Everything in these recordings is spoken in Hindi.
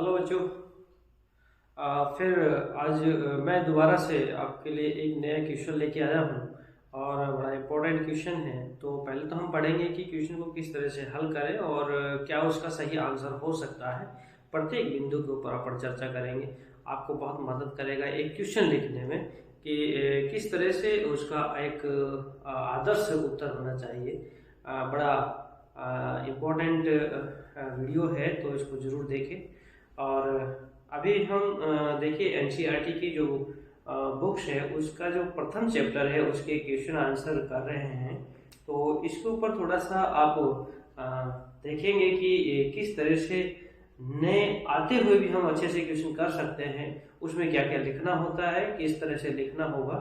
हेलो बच्चों। फिर आज मैं दोबारा से आपके लिए एक नया क्वेश्चन लेके आया हूँ और बड़ा इम्पोर्टेंट क्वेश्चन है। तो पहले तो हम पढ़ेंगे कि क्वेश्चन को किस तरह से हल करें और क्या उसका सही आंसर हो सकता है। प्रत्येक बिंदु के ऊपर अपन चर्चा करेंगे। आपको बहुत मदद करेगा एक क्वेश्चन लिखने में कि किस तरह से उसका एक आदर्श उत्तर होना चाहिए। बड़ा इम्पोर्टेंट वीडियो है, तो इसको ज़रूर देखें। और अभी हम देखिए एनसीईआरटी की जो बुक्स है उसका जो प्रथम चैप्टर है उसके क्वेश्चन आंसर कर रहे हैं। तो इसके ऊपर थोड़ा सा आप अ, देखेंगे कि ये किस तरह से नए आते हुए भी हम अच्छे से क्वेश्चन कर सकते हैं। उसमें क्या क्या लिखना होता है, किस तरह से लिखना होगा,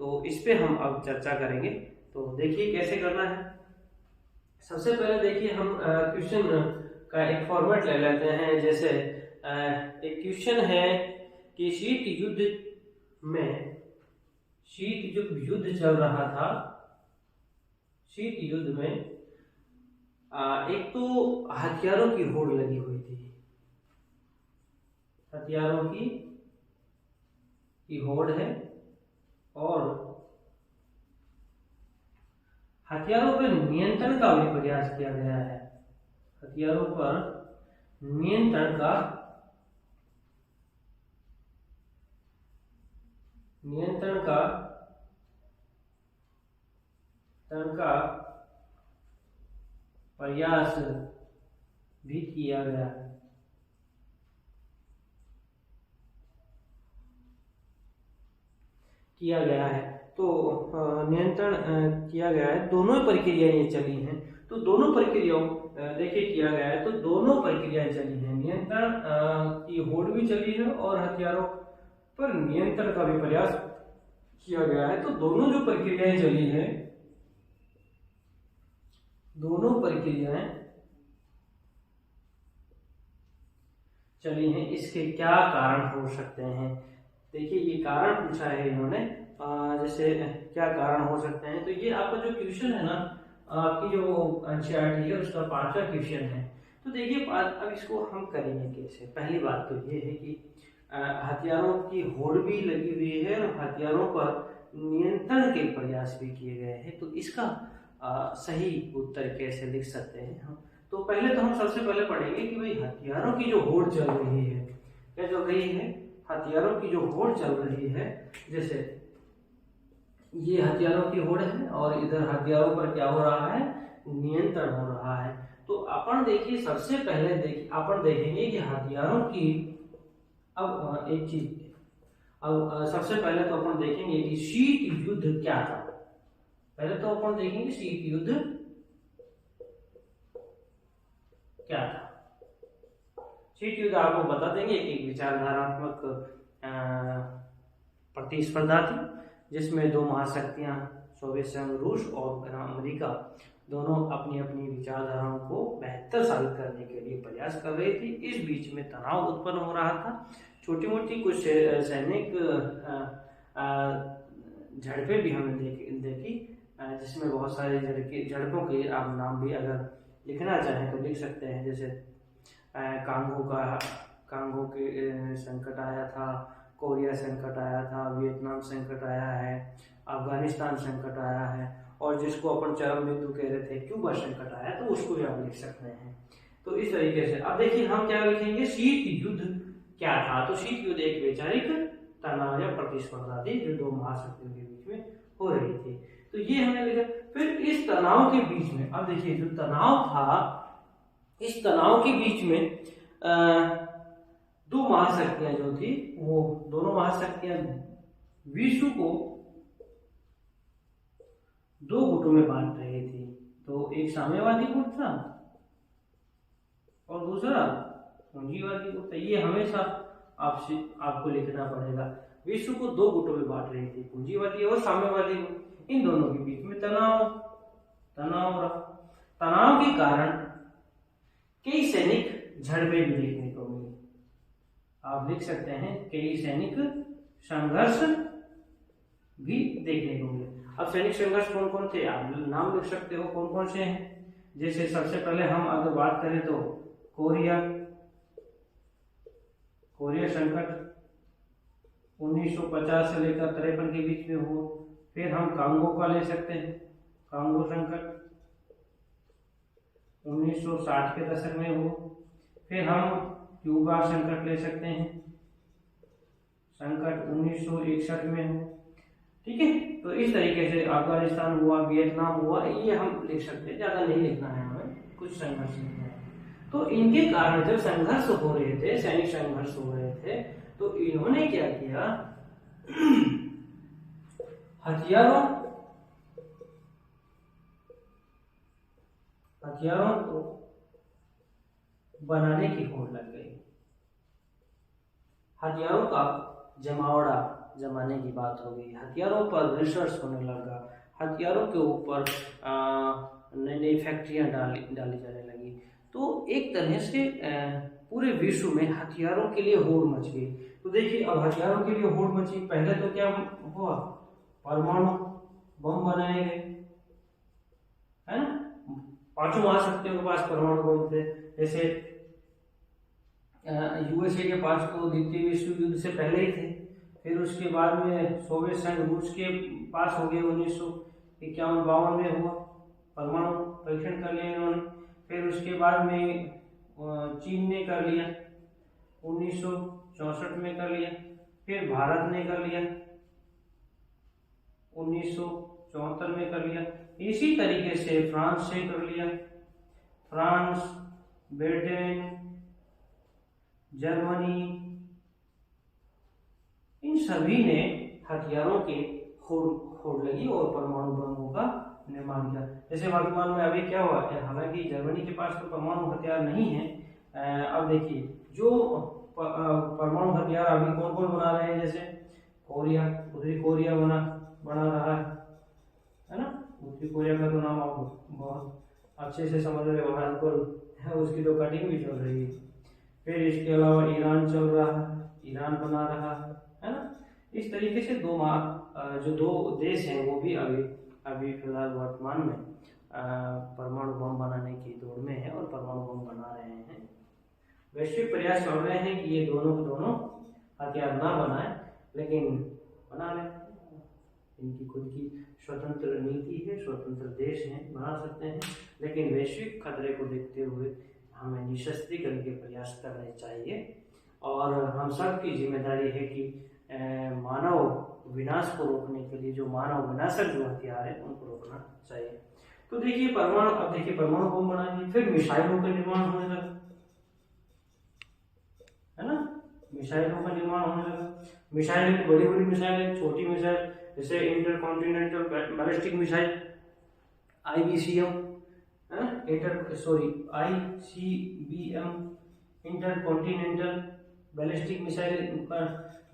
तो इस पे हम अब चर्चा करेंगे। तो देखिए कैसे करना है। सबसे पहले देखिए हम क्वेश्चन का एक फॉर्मेट ले लेते हैं। जैसे एक क्वेश्चन है कि में शीत जब युद्ध चल रहा था, शीत युद्ध में एक तो हथियारों की होड़ लगी हुई थी। हथियारों की होड़ है और हथियारों पर नियंत्रण का भी प्रयास किया गया है। हथियारों पर नियंत्रण का प्रयास भी किया गया है। तो नियंत्रण किया गया है। दोनों प्रक्रियाएं ये चली हैं। तो दोनों प्रक्रियाओं देखिए किया गया है, तो दोनों प्रक्रियाएं चली हैं। नियंत्रण की होड़ भी चली है और हथियारों पर नियंत्रण का भी प्रयास किया गया है। तो दोनों जो प्रक्रियाएं चली हैं, दोनों प्रक्रियाएं चली हैं, इसके क्या कारण हो सकते हैं। देखिए ये कारण पूछा है इन्होंने। जैसे क्या कारण हो सकते हैं, तो ये आपका जो क्वेश्चन है ना, आपकी जो एनसीईआरटी है उसका 5वां क्वेश्चन है। तो देखिए अब इसको हम करेंगे कैसे। पहली बात तो ये है कि हथियारों की होड़ भी लगी हुई है और हथियारों पर नियंत्रण के प्रयास भी किए गए हैं। तो इसका सही उत्तर कैसे लिख सकते हैं हम। तो पहले तो हम सबसे पहले पढ़ेंगे कि भाई हथियारों की जो होड़ चल रही है, क्या चल रही है, हथियारों की जो होड़ चल रही है। जैसे ये हथियारों की होड़ है और इधर हथियारों पर क्या हो रहा है, नियंत्रण हो रहा है। तो अपन देखिए सबसे पहले अपन देखेंगे कि हथियारों की अब एक चीज, अब सबसे पहले तो अपन देखेंगे कि शीत युद्ध क्या था। पहले तो अपन देखेंगे शीत युद्ध क्या था। शीत युद्ध आपको बता देंगे कि एक विचारधारात्मक प्रतिस्पर्धा थी जिसमें दो महाशक्तियां सोवियत संघ रूस और अमेरिका दोनों अपनी अपनी विचारधाराओं को बेहतर साबित करने के लिए प्रयास कर रही थी। इस बीच में तनाव उत्पन्न हो रहा था। छोटी मोटी कुछ सैनिक झड़पें भी हमने देखी जिसमें बहुत सारे झड़पों के आप नाम भी अगर लिखना चाहें तो लिख सकते हैं। जैसे कांगो के संकट आया था, कोरिया संकट आया था, वियतनाम संकट आया है, अफगानिस्तान संकट आया है, और जिसको अपन चरम बिंदु कह रहे थे क्यूबा संकट आया, तो उसको भी आप लिख सकते हैं। तो इस तरीके से अब देखिए हम क्या लिखेंगे, शीत युद्ध क्या था। तो शीत युद्ध एक वैचारिक तनाव या प्रतिस्पर्धा थी जो दो महाशक्तियों के बीच में हो रही थी। तो ये हमने लिखा। फिर इस तनाव के बीच में अब देखिए जो तनाव था, इस तनाव के बीच में दो महाशक्तियां जो थी, वो दोनों महाशक्तियां विश्व को दो गुटों में बांट रही थी। तो एक साम्यवादी गुट था और दूसरा पूंजीवादी गुट था। ये हमेशा आपको लिखना पड़ेगा। विश्व को दो गुटों में बांट रही थी, पूंजीवादी और साम्यवादी गुट। इन दोनों के बीच में तनाव के कारण कई सैनिक झड़पें भी देखने को मिली। आप लिख सकते हैं कई सैनिक संघर्ष भी देखने को मिले। अब सैनिक संघर्ष कौन कौन थे, आप नाम लिख सकते हो कौन कौन से हैं। जैसे सबसे पहले हम अगर बात करें तो कोरिया कोरिया संकट 1950 से लेकर 53 के बीच में हुआ। फिर हम कांगो का ले सकते हैं, कांगो संकट 1960 के दशक में हुआ। फिर हम क्यूबा संकट ले सकते हैं, संकट 1961 में हुआ। ठीक है, तो इस तरीके से अफगानिस्तान हुआ, वियतनाम हुआ, ये हम लिख सकते हैं, ज्यादा नहीं लिखना है हमें, कुछ संघर्ष लिखना है। तो इनके कारण जब संघर्ष हो रहे थे, सैनिक संघर्ष हो रहे थे, तो इन्होंने क्या किया, हथियारों को बनाने की होड़ लग गई। हथियारों का जमावड़ा जमाने की बात हो गई, हथियारों पर रिसर्च होने लगा, हथियारों के ऊपर नई नई फैक्ट्रियां डाली जाने लगी। तो एक तरह से पूरे विश्व में हथियारों के लिए होड़ मच गई। तो देखिए, अब हथियारों के लिए होड़ मची, पहले तो क्या हुआ, परमाणु बम बनाए गए, है ना, पांचों महाशक्तियों के पास परमाणु बम थे। जैसे यूएसए के पास तो द्वितीय विश्व युद्ध से पहले ही थे, फिर उसके बाद में सोवियत संघ रूस के पास हो गए, 1951-52 में हुआ, परमाणु परीक्षण कर लिया इन्होंने। फिर उसके बाद में चीन ने कर लिया, 1964 में कर लिया। फिर भारत ने कर लिया, 1974 में कर लिया। इसी तरीके से फ्रांस से कर लिया, फ्रांस, ब्रिटेन, जर्मनी, इन सभी ने हथियारों के होड़ लगी और परमाणु बमों का निर्माण किया। जैसे वर्तमान में अभी क्या हुआ, हालांकि जर्मनी के पास तो परमाणु हथियार नहीं है। अब देखिए, जो परमाणु हथियार अभी कौन कौन बना रहे हैं, जैसे कोरिया, उत्तरी कोरिया बना रहा है ना। उत्तरी कोरिया का तो नाम आप बहुत अच्छे से समझ रहे हो, है, उसकी तो कटिंग भी चल रही है। फिर इसके अलावा ईरान चल रहा है, ईरान बना रहा है ना। इस तरीके से जो दो देश हैं वो भी अभी फिलहाल वर्तमान में परमाणु बम बनाने की दौड़ में है और परमाणु बम बना रहे हैं। वैश्विक प्रयास कर रहे हैं कि ये दोनों के दोनों हथियार ना बनाए, लेकिन बना रहे हैं। इनकी खुद की स्वतंत्र नीति है, स्वतंत्र देश हैं, बना सकते हैं, लेकिन वैश्विक खतरे को देखते हुए हमें निशस्त्रीकरण के प्रयास करने चाहिए। और हम सब की जिम्मेदारी है कि मानव विनाश को रोकने के लिए जो मानव विनाशक जो हथियार है उनको रोकना चाहिए। तो देखिए, परमाणु बम बना दिए, फिर मिसाइलों का निर्माण होने लगा, है ना, मिसाइलों का निर्माण होने लगा। मिसाइल, बड़ी बड़ी मिसाइल, छोटी मिसाइल, जैसे intercontinental ballistic missile ICBM, intercontinental ballistic missile,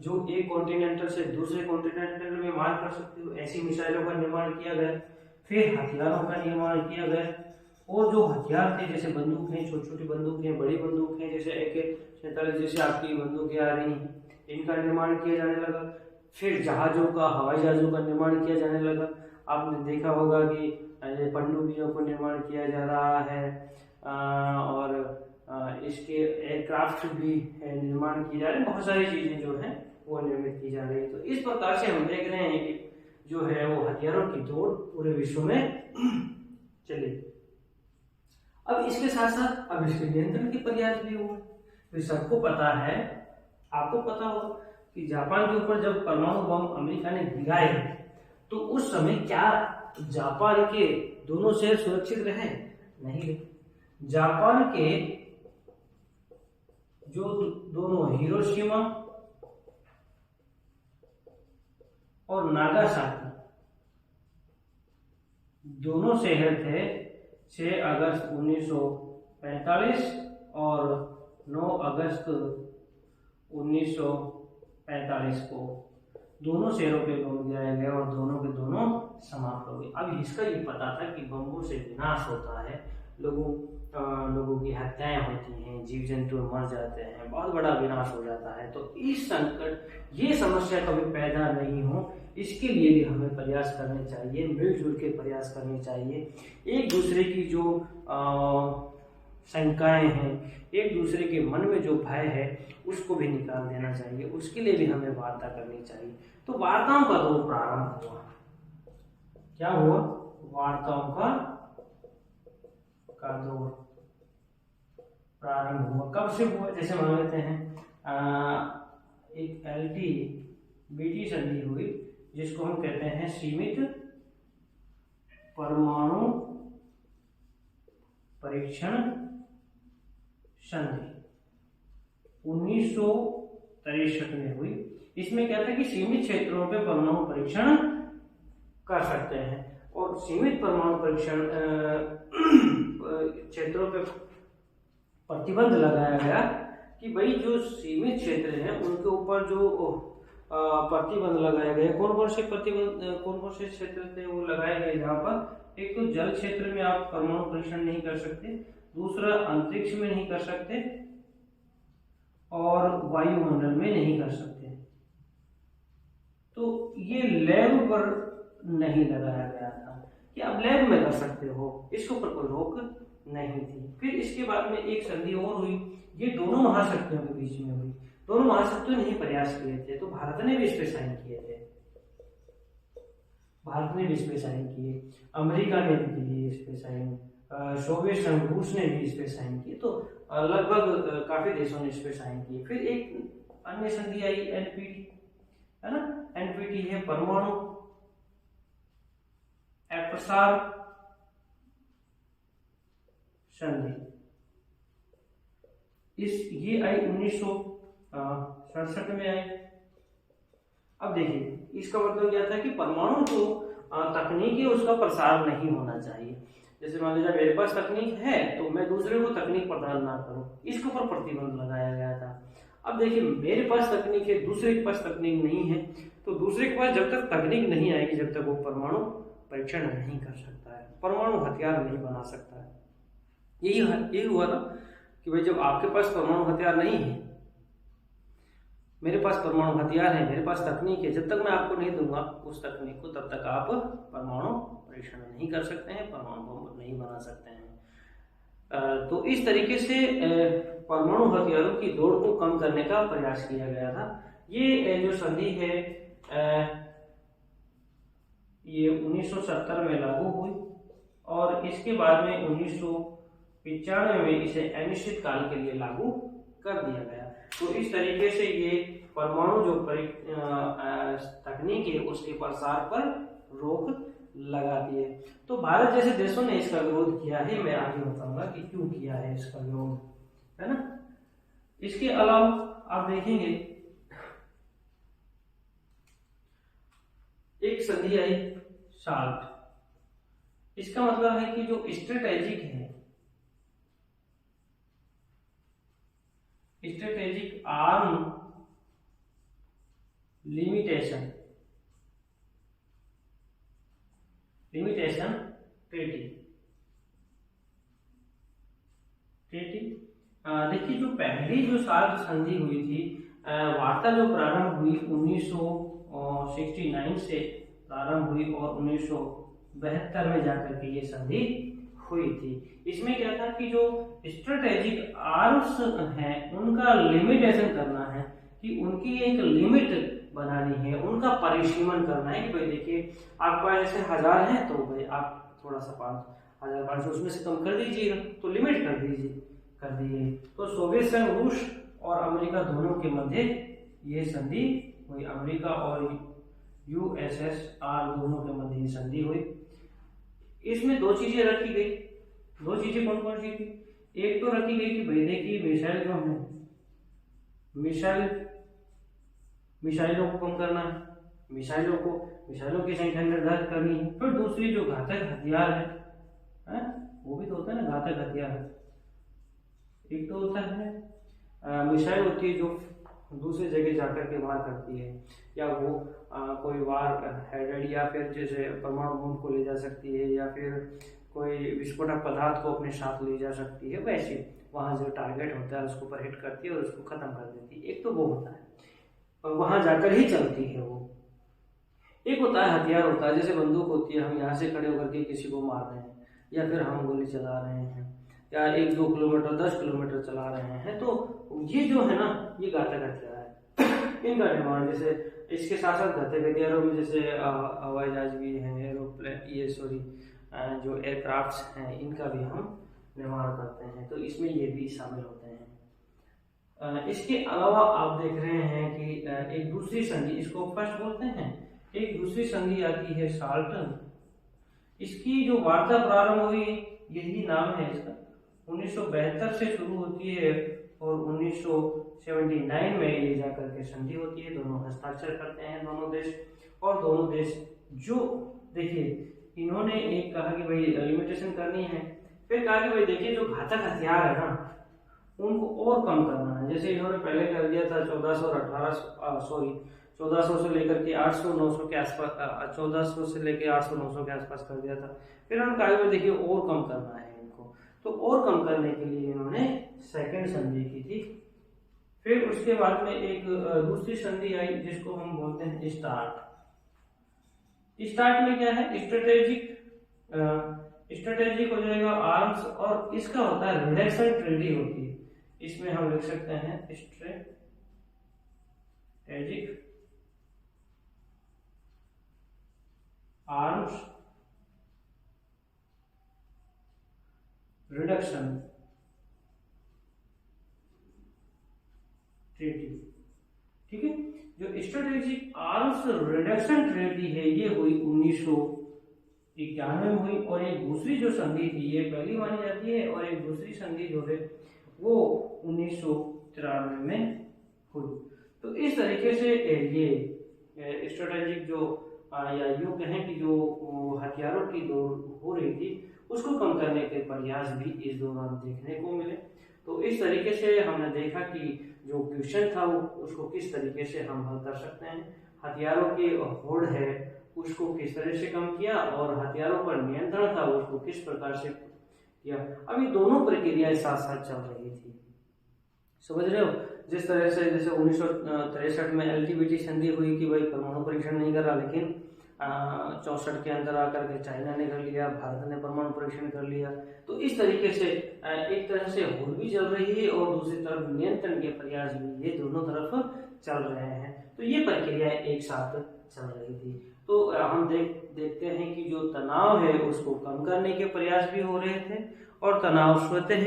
जो एक कॉन्टिनेंटल से दूसरे कॉन्टिनेंटल में मार कर सकती हो, ऐसी मिसाइलों का निर्माण किया गया। फिर हथियारों का निर्माण किया गया, और जो हथियार थे, जैसे बंदूकें, छोटी छोटी बंदूकें, बड़ी बंदूकें, जैसे AK-47 जैसे आपकी बंदूकें आ रही हैं, इनका निर्माण किया जाने लगा। फिर जहाजों का, हवाई जहाजों का निर्माण किया जाने लगा। आपने देखा होगा कि पनडुब्बियों को निर्माण किया जा रहा है, और इसके एयरक्राफ्ट भी निर्माण किए जा रहे हैं, बहुत सारी चीजें जो हैं वो निर्मित की जा रही है। तो इस प्रकार से हम देख रहे हैं कि जो है वो हथियारों की दौड़ पूरे विश्व में चली। अब इसके साथ साथ अब इसके नियंत्रण के प्रयास भी हुए। तो सबको पता है, आपको पता हो कि जापान के ऊपर जब परमाणु बम अमेरिका ने गिराए, तो उस समय क्या जापान के दोनों शहर सुरक्षित रहे? नहीं। जापान के जो दोनों हिरोशिमा और नागासाकी दोनों शहर थे, 6 अगस्त 1945 और 9 अगस्त 1945 को दोनों शहरों पे बम गिराए गए और दोनों के दोनों समाप्त हो गए। अब इसका ये पता था कि बमों से विनाश होता है, लोगों की हत्याएं होती हैं, जीव जंतु मर जाते हैं, बहुत बड़ा विनाश हो जाता है। तो इस संकट, ये समस्या कभी पैदा नहीं हो, इसके लिए भी हमें प्रयास करने चाहिए, मिलजुल के प्रयास करने चाहिए। एक दूसरे की जो शंकाएं हैं, एक दूसरे के मन में जो भय है उसको भी निकाल देना चाहिए, उसके लिए भी हमें वार्ता करनी चाहिए। तो वार्ताओं का दौर प्रारंभ हुआ। क्या हुआ? वार्ताओं का दौर प्रारंभ हुआ। कब से हुआ? जैसे मान लेते हैं एक LT-BT संधि हुई, जिसको हम कहते हैं सीमित परमाणु परीक्षण संधि, 1963 में हुई। इसमें क्या था कि सीमित क्षेत्रों पे परमाणु परीक्षण कर सकते हैं, और सीमित परमाणु परीक्षण क्षेत्रों पे प्रतिबंध लगाया गया कि भाई जो सीमित क्षेत्र हैं उनके ऊपर जो प्रतिबंध लगाया गया। कौन कौन से प्रतिबंध, कौन कौन से क्षेत्र थे वो लगाए गए? जहाँ पर एक तो जल क्षेत्र में आप परमाणु परीक्षण नहीं कर सकते, दूसरा अंतरिक्ष में नहीं कर सकते, और वायुमंडल में नहीं कर सकते। तो ये लैब पर नहीं लगाया गया था कि आप लैब में कर सकते हो, इसके ऊपर कोई रोक नहीं थी। फिर इसके बाद में एक संधि और हुई, ये दोनों महाशक्तियों के बीच में हुई। दोनों महाशक्तियों ने ही प्रयास किए थे, तो भारत ने भी इस पे साइन किए थे, भारत ने भी इस पे साइन किए, अमेरिका ने भी किए इस पे साइन, सोवियत संघ रूस ने भी इस पे साइन किए, तो लगभग काफी देशों ने इस पे साइन किए। फिर एक अन्य संधि आई NPT, है ना? NPT है परमाणु अप्रसार संधि। ये आई 1967 में आई। अब देखिए इसका मतलब क्या था कि परमाणु जो तकनीक है उसका प्रसार नहीं होना चाहिए। जैसे मान लीजिए मेरे पास तकनीक है तो मैं दूसरे को तकनीक प्रदान ना करूं, इसके ऊपर प्रतिबंध लगाया गया था। अब देखिए मेरे पास तकनीक है, दूसरे के पास तकनीक नहीं है, तो दूसरे के पास जब तक तकनीक नहीं आएगी जब तक वो परमाणु परीक्षण नहीं कर सकता है, परमाणु हथियार नहीं बना सकता है। यही हुआ ना कि भाई जब आपके पास परमाणु हथियार नहीं है, मेरे पास परमाणु हथियार है, मेरे पास तकनीक है, जब तक मैं आपको नहीं दूंगा उस तकनीक को तब तक आप परमाणु परीक्षण नहीं कर सकते हैं, परमाणु बम नहीं बना सकते हैं। तो इस तरीके से परमाणु हथियारों की दौड़ को कम करने का प्रयास किया गया था। ये जो संधि है ये 1970 में लागू हुई, और इसके बाद में 1995 में इसे अनिश्चित काल के लिए लागू कर दिया गया। तो इस तरीके से ये परमाणु जो तकनीक है उसके प्रसार पर रोक लगाती है। तो भारत जैसे देशों ने इसका विरोध किया है, मैं आगे बताऊंगा कि क्यों किया है इसका विरोध, है ना। इसके अलावा आप देखेंगे एक संधि आई साल्ट। इसका मतलब है कि जो स्ट्रेटेजिक है, स्ट्रेटेजिक आर्म लिमिटेशन ट्रीटी। देखिए जो पहली जो साल्ट संधि हुई थी, वार्ता जो प्रारंभ हुई 1969 से प्रारंभ हुई और 1972 में जाकर के ये संधि हुई थी। इसमें क्या था कि जो स्ट्रेटेजिक आर्म्स हैं उनका लिमिटेशन करना है, कि उनकी एक लिमिट बनानी है, उनका परिसीमन करना है कि भाई देखिए आपके पास जैसे 1000 है तो भाई आप थोड़ा सा 5500 उसमें से कम कर दीजिएगा, तो लिमिट कर दीजिए। तो सोवियत संघ, रूस और अमेरिका दोनों के मध्य ये संधि हुई, अमेरिका और USSR दोनों के मध्य ये संधि हुई। इसमें दो चीजें रखी गई। दो चीजें कौन कौन सी थी? एक तो रखी गई कि भाई देखिए मिसाइल जो है, मिसाइलों को कम करना है, मिसाइलों की संख्या निर्धारित करनी है। फिर दूसरी जो घातक हथियार है वो भी तो होता है ना, घातक हथियार। एक तो होता है मिसाइल होती है जो दूसरी जगह जाकर के वार करती है, या वो कोई वार हेडेड, या फिर जैसे परमाणु बम को ले जा सकती है, या फिर कोई विस्फोटक पदार्थ को अपने साथ ले जा सकती है। वैसे वहाँ जो टारगेट होता है उसको पर हिट करती है और उसको खत्म कर देती है। एक तो वो होता है और वहां जाकर ही चलती है वो। एक होता है हथियार होता है, जैसे बंदूक होती है, हम यहाँ से खड़े होकर के किसी को मार रहे हैं या फिर हम गोली चला रहे हैं, या 1-2 किलोमीटर 10 किलोमीटर चला रहे हैं, तो ये जो है ना ये घातक हथियार है। इनका निर्माण जैसे इसके साथ साथ घातक हथियारों में जैसे हवाई जहाज भी हैं, एरोप्लेन, ये सॉरी जो एयरक्राफ्ट्स हैं, इनका भी हम निर्माण करते हैं, तो इसमें ये भी शामिल होते हैं। इसके अलावा आप देख रहे हैं कि एक दूसरी संधि, इसको फर्स्ट बोलते हैं, एक दूसरी संधि आती है साल्टन। इसकी जो वार्ता प्रारंभ हुई, यही नाम है इसका, 1972 से शुरू होती है और 1979 में ये जाकर के संधि होती है। दोनों हस्ताक्षर करते हैं दोनों देश, और दोनों देश जो देखिए इन्होंने एक कहा कि भाई लिमिटेशन करनी है, फिर कहा कि भाई देखिए जो घातक हथियार है ना उनको और कम करना है। जैसे इन्होंने पहले कर दिया था 1400 और 1400 से लेकर के 800-900 के आसपास, 1400 से लेकर 800-900 के आसपास कर दिया था। फिर उन्होंने कहा कि देखिए और कम करना है इनको, तो और कम करने के लिए इन्होंने सेकंड संधि की थी। फिर उसके बाद में एक दूसरी संधि आई जिसको हम बोलते हैं स्टार्ट। स्टार्ट में क्या है, स्ट्रेटेजिक हो जाएगा आर्म्स, और इसका होता है रिडक्शन ट्रीटी होती है। इसमें हम लिख सकते हैं स्ट्रेटेजिक आर्म्स रिडक्शन ट्रीटी, ठीक है। जो स्ट्रेटेजिक आर्म्स रिडक्शन ट्रीटी है ये हुई 1991 में हुई, और एक दूसरी जो संधि थी ये पहली मानी जाती है, और एक दूसरी संधि जो है वो 1993 में हुई। तो इस तरीके से ये स्ट्रेटेजिक जो या यूं कहें कि जो हथियारों की दौड़ हो रही थी उसको कम करने के प्रयास भी इस दौरान देखने को मिले। तो इस तरीके से हमने देखा कि जो क्वेश्चन था वो उसको किस तरीके से हम हल कर सकते हैं, हथियारों की होड़ है उसको किस तरह से कम किया, और हथियारों पर नियंत्रण था उसको किस प्रकार से किया। अभी दोनों प्रक्रियाएं साथ साथ चल रही थी, समझ रहे हो। जिस तरह से जैसे 1963 में एलटीबीटी संधि हुई कि भाई परमाणु परीक्षण नहीं करा, लेकिन 64 के अंदर आकर के चाइना ने कर लिया, भारत ने परमाणु परीक्षण कर लिया। तो इस तरीके से एक तरह से होड़ भी चल रही है और दूसरी तरफ नियंत्रण के प्रयास भी ये दोनों तरफ चल रहे हैं। तो ये प्रक्रिया एक साथ चल रही थी। तो हम देखते हैं कि जो तनाव है उसको कम करने के प्रयास भी हो रहे थे, और तनाव स्वतः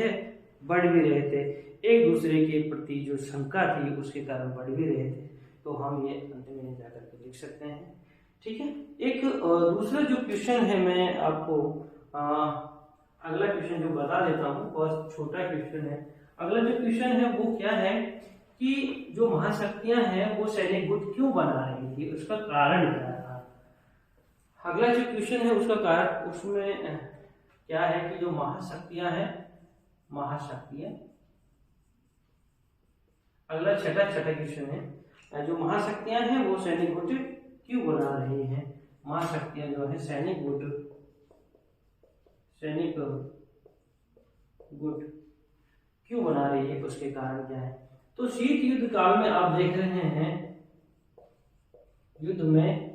बढ़ भी रहे थे, एक दूसरे के प्रति जो शंका थी उसके कारण बढ़ भी रहे थे। तो हम ये अंत में जाकर के लिख सकते हैं, ठीक है। एक दूसरा जो क्वेश्चन है मैं आपको अगला क्वेश्चन जो बता देता हूँ, बहुत छोटा क्वेश्चन है। अगला जो क्वेश्चन है वो क्या है कि जो महाशक्तियां हैं वो सैनिक गुट क्यों बना रही थी, उसका कारण क्या था। अगला जो क्वेश्चन है उसका कारण, उसमें क्या है कि जो महाशक्तियां हैं, महाशक्तियां, अगला छठा क्वेश्चन है, जो महाशक्तियां हैं वो सैनिक गुट क्यों बना रही हैं। महाशक्तियां जो है सैनिक गुट क्यों बना रही है, उसके कारण क्या है। तो शीत युद्ध काल में आप देख रहे हैं युद्ध में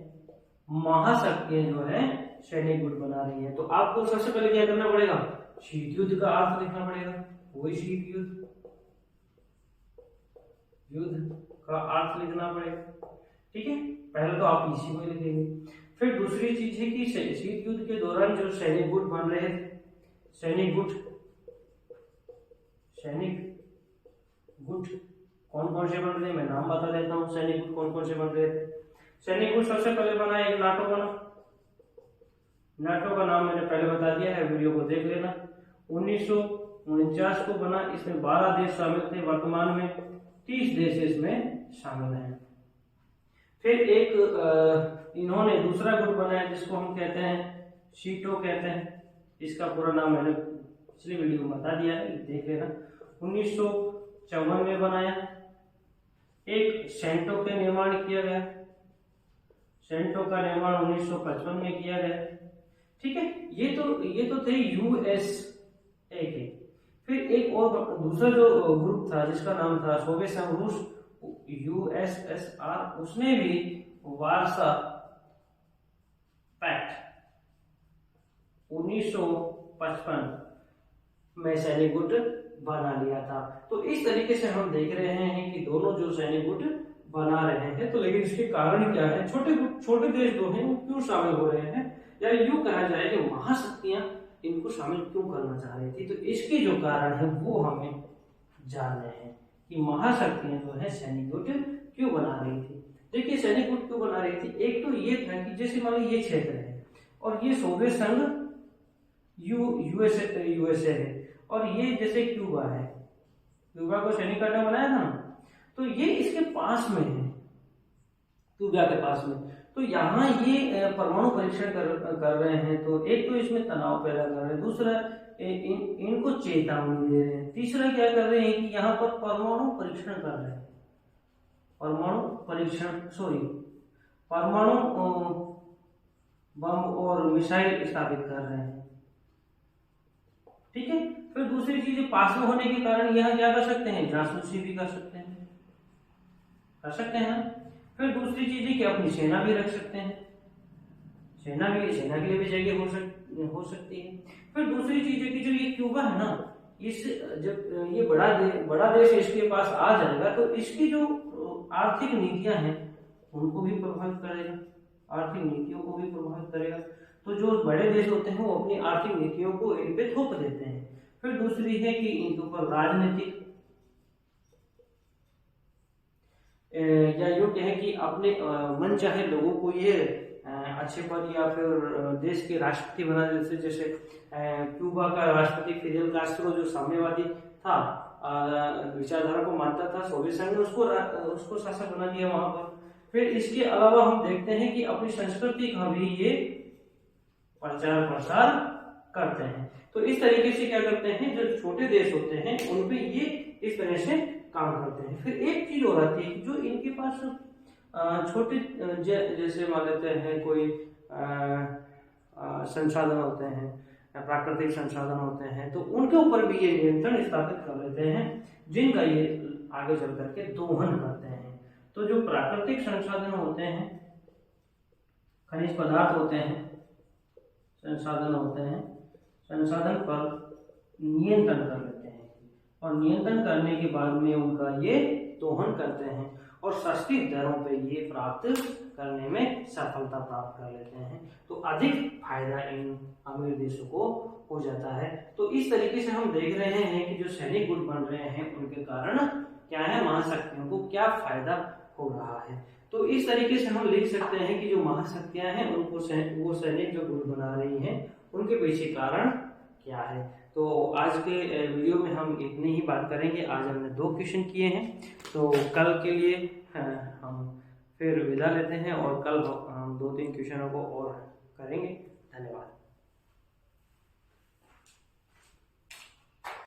महाशक्तियां जो है सैनिक गुट बना रही है। तो आपको सबसे पहले क्या करना पड़ेगा, शीत युद्ध का अर्थ लिखना पड़ेगा। वही शीत युद्ध का अर्थ लिखना पड़ेगा, ठीक है। पहले तो आप इसी को लिखेंगे। फिर दूसरी चीज है कि शीत युद्ध के दौरान जो सैनिक गुट बन रहे थे, सैनिक गुट कौन कौन से बन रहे हैं, मैं नाम बता देता हूँ। सैनिक गुट कौन कौन से बन रहे थे। सैनिक गुट सबसे पहले बना एक नाटो बना। नाटो का नाम मैंने पहले बता दिया है, वीडियो को देख लेना। 1949 को बना, इसमें 12 देश शामिल थे, वर्तमान में 30 देश इसमें शामिल हैं। फिर एक इन्होंने दूसरा गुट बनाया जिसको हम कहते हैं शीटो कहते हैं। इसका पूरा नाम मैंने पिछली वीडियो में बता दिया है, देख लेना। 1954 में बनाया। एक सेंटो का निर्माण किया गया, सेंटो का निर्माण 1955 में किया गया, ठीक है। ये तो थे यूएसए के। फिर एक और दूसरा जो ग्रुप था जिसका नाम था सोवियत संघ रूस यूएसएसआर, उसने भी वार्सा पैक्ट 1955 मैं सैनिक गुट बना लिया था। तो इस तरीके से हम देख रहे हैं कि दोनों जो सैनिक गुट बना रहे हैं, तो लेकिन इसके कारण क्या है, छोटे देश जो हैं वो क्यों शामिल हो रहे हैं, या यूं कहा जाए कि महाशक्तियां इनको शामिल क्यों करना चाह रही थी। तो इसके जो कारण है वो हमें जानने हैं कि महाशक्तियां जो है सैनिक गुट क्यों बना रही थी। देखिए सैनिक गुट क्यों बना रही थी, एक तो ये था कि जैसे मान लो ये क्षेत्र है और ये सोवियत संघ यूएसए है, और ये जैसे क्यूबा है, क्यूबा को सैनिक अड्डा बनाया था ना, तो ये इसके पास में है, क्यूबा के पास में। तो यहाँ ये परमाणु परीक्षण कर रहे हैं, तो एक तो इसमें तनाव पैदा कर रहे हैं, दूसरा इनको चेतावनी दे रहे हैं, तीसरा क्या कर रहे हैं कि यहाँ पर परमाणु परीक्षण कर रहे हैं, परमाणु बम और मिसाइल स्थापित कर रहे हैं। ठीक है, फिर दूसरी चीज पास में होने के कारण यहाँ क्या कर सकते हैं, जासूसी भी कर सकते हैं ना। फिर दूसरी चीज है कि अपनी सेना भी रख सकते हैं, सेना के लिए भी जगह हो सकती है। फिर दूसरी चीज है कि जो ये क्यूबा है ना, इस जब ये बड़ा देश इसके पास आ जाएगा तो इसकी जो आर्थिक नीतियां हैं उनको भी प्रभावित करेगा, आर्थिक नीतियों को भी प्रभावित करेगा। तो जो बड़े देश होते हैं वो अपनी आर्थिक नीतियों को इन पे थोप देते हैं। फिर दूसरी है कि इनके ऊपर राजनीतिक या यूं कहें कि अपने मन चाहे लोगों को ये अच्छे पद या फिर देश के राष्ट्रपति बना देते, जैसे क्यूबा का राष्ट्रपति फिदेल कास्ट्रो जो साम्यवादी था, विचारधारा को मानता था, सोवियत संघ ने उसको शासक बना दिया वहां पर। फिर इसके अलावा हम देखते हैं कि अपनी संस्कृति का भी ये प्रचार प्रसार करते हैं। तो इस तरीके से क्या करते हैं, जो छोटे देश होते हैं उन पे ये इस तरह से काम करते हैं। फिर एक चीज और आती है, जो इनके पास छोटे जैसे मान लेते हैं कोई संसाधन होते हैं, प्राकृतिक संसाधन होते हैं, तो उनके ऊपर भी ये नियंत्रण स्थापित कर लेते हैं, जिनका ये आगे चल करके दोहन करते हैं। तो जो प्राकृतिक संसाधन होते हैं, खनिज पदार्थ होते हैं, संसाधन होते हैं, संसाधन पर नियंत्रण कर लेते हैं, और नियंत्रण करने के बाद में उनका ये दोहन करते हैं और सस्ती दरों पे ये प्राप्त करने में सफलता प्राप्त कर लेते हैं। तो अधिक फायदा इन अमीर देशों को हो जाता है। तो इस तरीके से हम देख रहे हैं कि जो सैनिक गुट बन रहे हैं उनके कारण क्या है, महाशक्तियों को क्या फायदा हो रहा है। तो इस तरीके से हम लिख सकते हैं कि जो महाशक्तियां हैं उनको वो सैनिक जो गुट बना रही हैं उनके पीछे कारण क्या है। तो आज के वीडियो में हम इतनी ही बात करेंगे। आज हमने 2 क्वेश्चन किए हैं, तो कल के लिए हम फिर विदा लेते हैं और कल हम 2-3 क्वेश्चनों को और